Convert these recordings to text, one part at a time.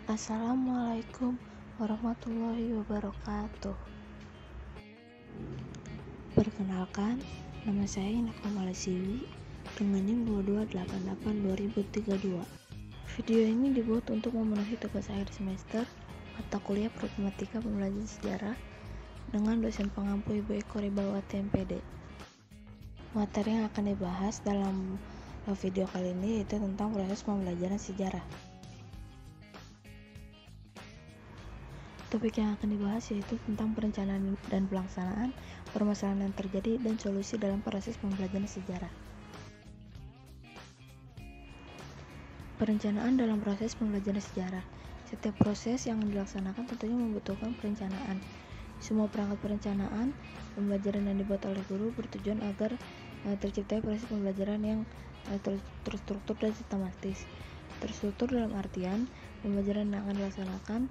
Assalamualaikum warahmatullahi wabarakatuh. Perkenalkan, nama saya Inaka Malasiwi dengan NIM 2288-2032. Video ini dibuat untuk memenuhi tugas akhir semester mata kuliah Problematika Pembelajaran Sejarah dengan dosen pengampu Ibu Eko Ribawati MPD. Materi yang akan dibahas dalam video kali ini yaitu tentang proses pembelajaran sejarah. Topik yang akan dibahas yaitu tentang perencanaan dan pelaksanaan, permasalahan yang terjadi, dan solusi dalam proses pembelajaran sejarah. Perencanaan dalam proses pembelajaran sejarah. Setiap proses yang dilaksanakan tentunya membutuhkan perencanaan. Semua perangkat perencanaan pembelajaran yang dibuat oleh guru bertujuan agar tercipta proses pembelajaran yang terstruktur dan sistematis. Terstruktur dalam artian pembelajaran yang akan dilaksanakan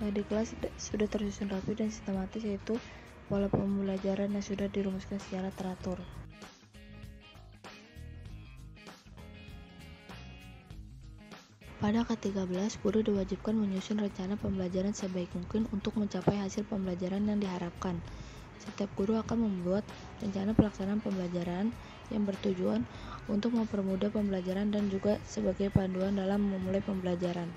di kelas sudah tersusun rapi dan sistematis, yaitu pola pembelajaran yang sudah dirumuskan secara teratur. Pada ke-13, guru diwajibkan menyusun rencana pembelajaran sebaik mungkin untuk mencapai hasil pembelajaran yang diharapkan. Setiap guru akan membuat rencana pelaksanaan pembelajaran yang bertujuan untuk mempermudah pembelajaran dan juga sebagai panduan dalam memulai pembelajaran.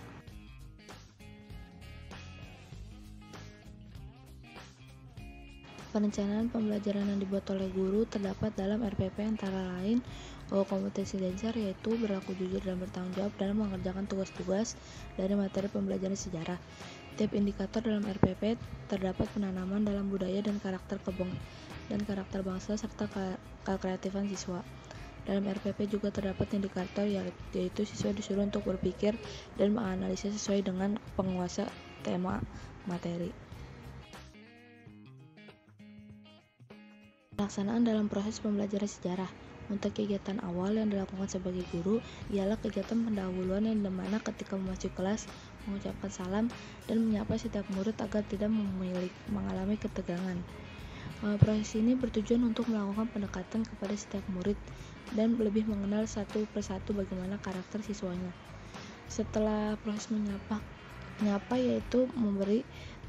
Perencanaan pembelajaran yang dibuat oleh guru terdapat dalam RPP antara lain kompetensi dasar, yaitu berlaku jujur dan bertanggung jawab dalam mengerjakan tugas-tugas dari materi pembelajaran sejarah. Tiap indikator dalam RPP terdapat penanaman dalam budaya dan karakter bangsa serta kekreatifan siswa. Dalam RPP juga terdapat indikator yaitu siswa disuruh untuk berpikir dan menganalisis sesuai dengan penguasa tema materi. Pelaksanaan dalam proses pembelajaran sejarah. Untuk kegiatan awal yang dilakukan sebagai guru ialah kegiatan pendahuluan yang dimana ketika memasuki kelas mengucapkan salam dan menyapa setiap murid agar tidak mengalami ketegangan. Proses ini bertujuan untuk melakukan pendekatan kepada setiap murid dan lebih mengenal satu persatu bagaimana karakter siswanya. Setelah proses menyapa yaitu memberi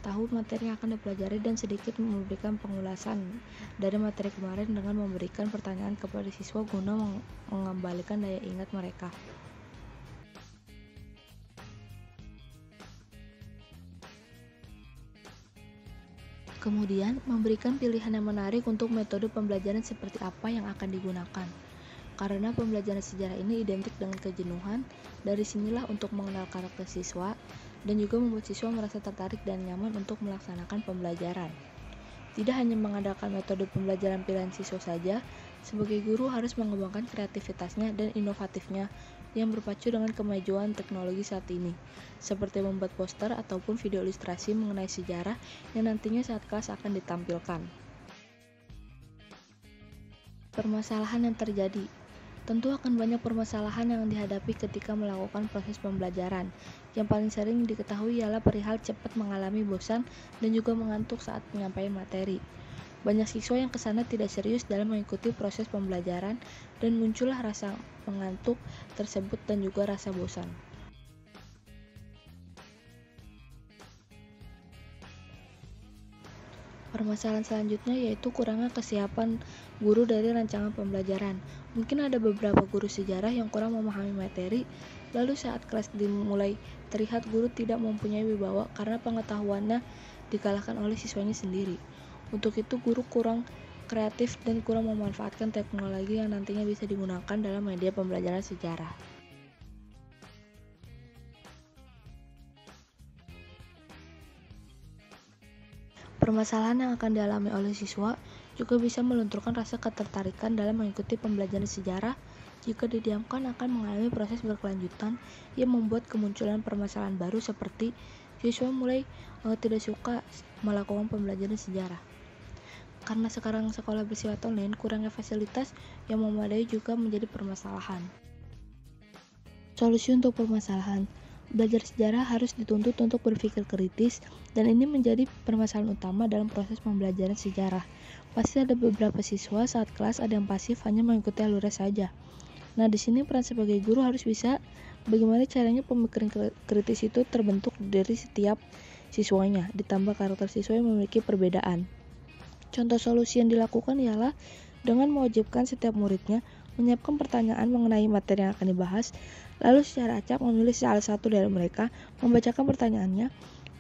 tahu materi yang akan dipelajari dan sedikit memberikan pengulasan dari materi kemarin dengan memberikan pertanyaan kepada siswa guna mengembalikan daya ingat mereka. Kemudian, memberikan pilihan yang menarik untuk metode pembelajaran seperti apa yang akan digunakan. Karena pembelajaran sejarah ini identik dengan kejenuhan, dari sinilah untuk mengenal karakter siswa dan juga membuat siswa merasa tertarik dan nyaman untuk melaksanakan pembelajaran. Tidak hanya mengandalkan metode pembelajaran pilihan siswa saja, sebagai guru harus mengembangkan kreativitasnya dan inovatifnya yang berpacu dengan kemajuan teknologi saat ini, seperti membuat poster ataupun video ilustrasi mengenai sejarah yang nantinya saat kelas akan ditampilkan. Permasalahan yang terjadi. Tentu akan banyak permasalahan yang dihadapi ketika melakukan proses pembelajaran. Yang paling sering diketahui ialah perihal cepat mengalami bosan dan juga mengantuk saat menyampaikan materi. Banyak siswa yang kesana tidak serius dalam mengikuti proses pembelajaran dan muncullah rasa mengantuk tersebut dan juga rasa bosan. Permasalahan selanjutnya yaitu kurangnya kesiapan guru dari rancangan pembelajaran. Mungkin ada beberapa guru sejarah yang kurang memahami materi, lalu saat kelas dimulai terlihat guru tidak mempunyai wibawa karena pengetahuannya dikalahkan oleh siswanya sendiri. Untuk itu guru kurang kreatif dan kurang memanfaatkan teknologi yang nantinya bisa digunakan dalam media pembelajaran sejarah. Permasalahan yang akan dialami oleh siswa juga bisa melunturkan rasa ketertarikan dalam mengikuti pembelajaran sejarah jika didiamkan akan mengalami proses berkelanjutan yang membuat kemunculan permasalahan baru seperti siswa mulai tidak suka melakukan pembelajaran sejarah. Karena sekarang sekolah bersifat online, kurangnya fasilitas yang memadai juga menjadi permasalahan. Solusi untuk permasalahan. Belajar sejarah harus dituntut untuk berpikir kritis, dan ini menjadi permasalahan utama dalam proses pembelajaran sejarah. Pasti ada beberapa siswa saat kelas ada yang pasif hanya mengikuti alurnya saja. Nah, di sini peran sebagai guru harus bisa Bagaimana caranya pemikiran kritis itu terbentuk dari setiap siswanya, ditambah karakter siswa yang memiliki perbedaan. Contoh solusi yang dilakukan ialah dengan mewajibkan setiap muridnya menyiapkan pertanyaan mengenai materi yang akan dibahas, lalu secara acak memilih salah satu dari mereka membacakan pertanyaannya.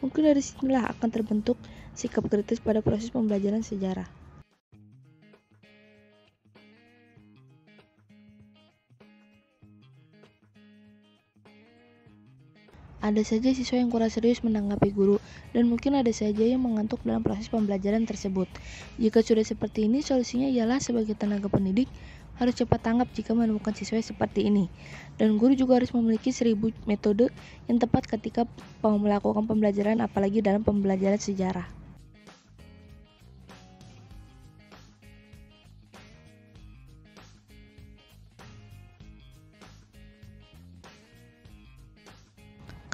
Mungkin dari sinilah akan terbentuk sikap kritis pada proses pembelajaran sejarah. Ada saja siswa yang kurang serius menanggapi guru, dan mungkin ada saja yang mengantuk dalam proses pembelajaran tersebut. Jika sudah seperti ini, solusinya ialah sebagai tenaga pendidik harus cepat tanggap jika menemukan siswa seperti ini. Dan guru juga harus memiliki 1000 metode yang tepat ketika melakukan pembelajaran, apalagi dalam pembelajaran sejarah.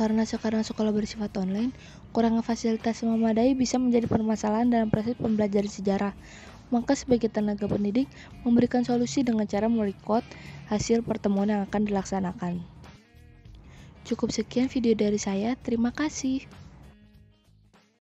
Karena sekarang sekolah bersifat online, kurangnya fasilitas yang memadai bisa menjadi permasalahan dalam proses pembelajaran sejarah. Maka sebagai tenaga pendidik, memberikan solusi dengan cara merekod hasil pertemuan yang akan dilaksanakan. Cukup sekian video dari saya, terima kasih.